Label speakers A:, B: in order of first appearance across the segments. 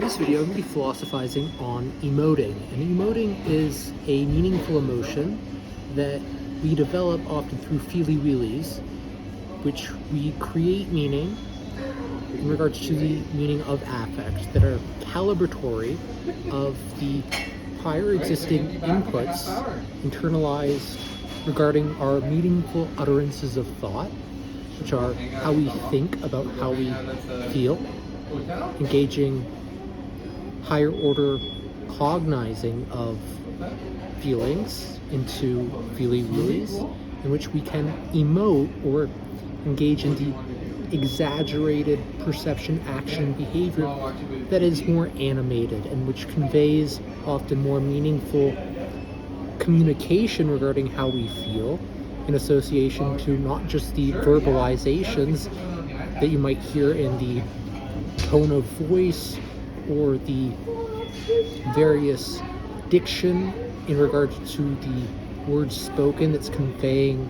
A: this video, I'm going to be philosophizing on emoting. And emoting is a meaningful emotion that we develop often through feely-wheelies, which we create meaning in regards to the meaning of affects that are calibratory of the prior existing inputs internalized regarding our meaningful utterances of thought, which are how we think about how we feel, engaging higher order cognizing of feelings into feely-wheelies, in which we can emote or engage in the exaggerated perception, action, behavior that is more animated and which conveys often more meaningful communication regarding how we feel in association to not just the verbalizations that you might hear in the tone of voice or the various diction in regards to the words spoken that's conveying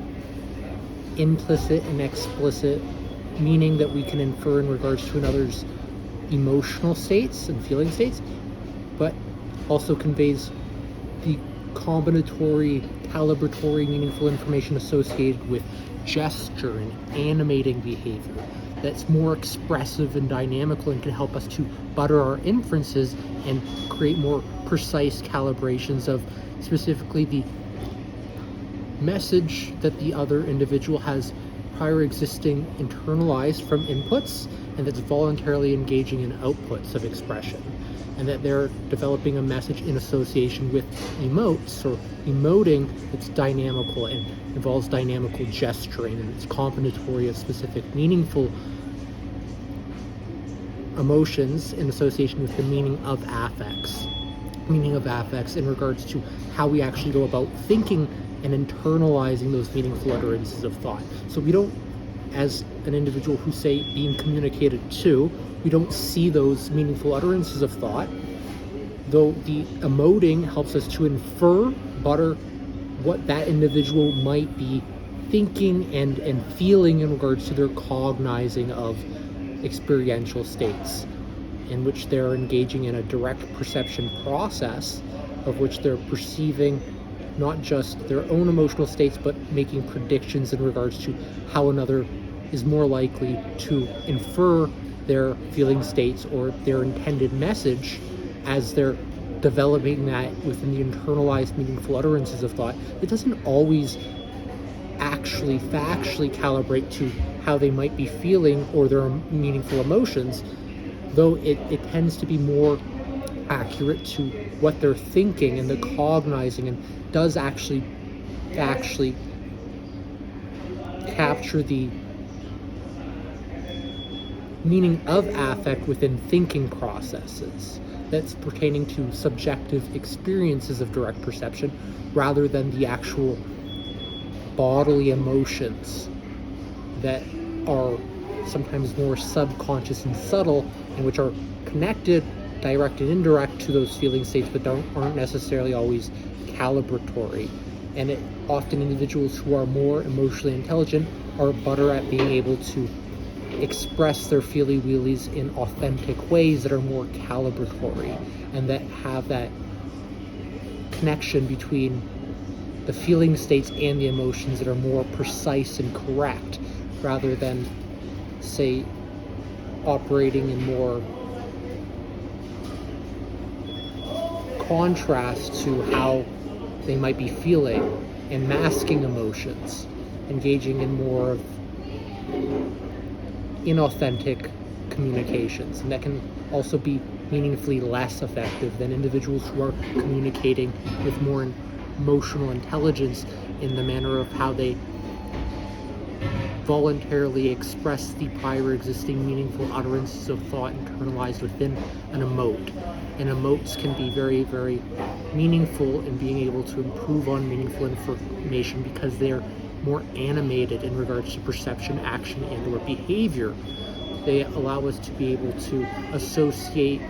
A: implicit and explicit meaning that we can infer in regards to another's emotional states and feeling states, but also conveys the combinatory, calibratory, meaningful information associated with gesture and animating behavior that's more expressive and dynamical and can help us to butter our inferences and create more precise calibrations of specifically the message that the other individual has prior existing internalized from inputs and that's voluntarily engaging in outputs of expression, and that they're developing a message in association with emotes or emoting that's dynamical and involves dynamical gesturing and it's combinatory of specific meaningful emotions in association with the meaning of affects in regards to how we actually go about thinking and internalizing those meaningful utterances of thought. So we don't, as an individual who's, say, being communicated to, we don't see those meaningful utterances of thought, though the emoting helps us to infer, butter what that individual might be thinking and feeling in regards to their cognizing of experiential states, in which they're engaging in a direct perception process of which they're perceiving not just their own emotional states, but making predictions in regards to how another is more likely to infer their feeling states or their intended message as they're developing that within the internalized meaningful utterances of thought. It doesn't always actually factually calibrate to how they might be feeling or their meaningful emotions, though it tends to be more accurate to what they're thinking and the cognizing, and does actually capture the meaning of affect within thinking processes that's pertaining to subjective experiences of direct perception rather than the actual bodily emotions that are sometimes more subconscious and subtle and which are connected, direct and indirect, to those feeling states, but aren't necessarily always calibratory. And often individuals who are more emotionally intelligent are better at being able to express their feely-wheelies in authentic ways that are more calibratory and that have that connection between the feeling states and the emotions that are more precise and correct, rather than, say, operating in more contrast to how they might be feeling and masking emotions, engaging in more of inauthentic communications, and that can also be meaningfully less effective than individuals who are communicating with more emotional intelligence in the manner of how they voluntarily express the prior existing meaningful utterances of thought internalized within an emote. And emotes can be very, very meaningful in being able to improve on meaningful information because they're more animated in regards to perception, action, and or behavior. They allow us to be able to associate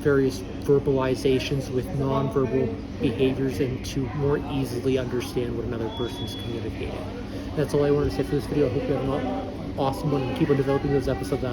A: various verbalizations with nonverbal behaviors and to more easily understand what another person's communicating. That's all I wanted to say for this video. I hope you have an awesome one and keep on developing those episodes.